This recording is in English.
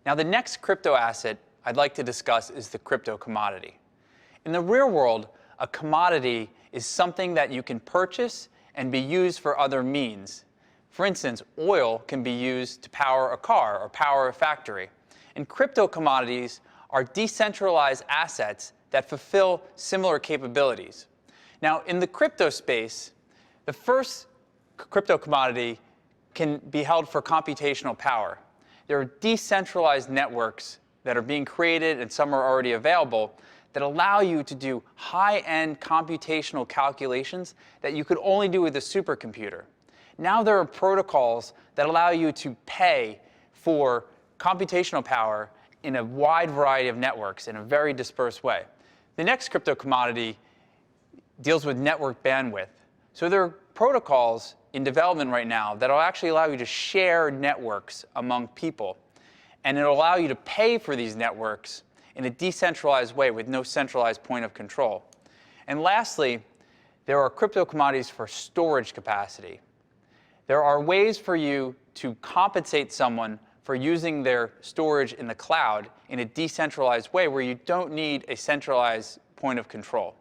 Now, the next crypto asset I'd like to discuss is the crypto commodity. In the real world, a commodity is something that you can purchase and be used for other means. For instance, oil can be used to power a car or power a factory. And crypto commodities are decentralized assets that fulfill similar capabilities. Now, in the crypto space, the first crypto commodity can be held for computational power. There are decentralized networks that are being created, and some are already available, that allow you to do high-end computational calculations that you could only do with a supercomputer. Now there are protocols that allow you to pay for computational power in a wide variety of networks in a very dispersed way. The next crypto commodity deals with network bandwidth. So there are protocols in development right now that will actually allow you to share networks among people. And it'll allow you to pay for these networks in a decentralized way with no centralized point of control. And lastly, there are crypto commodities for storage capacity. There are ways for you to compensate someone for using their storage in the cloud in a decentralized way where you don't need a centralized point of control.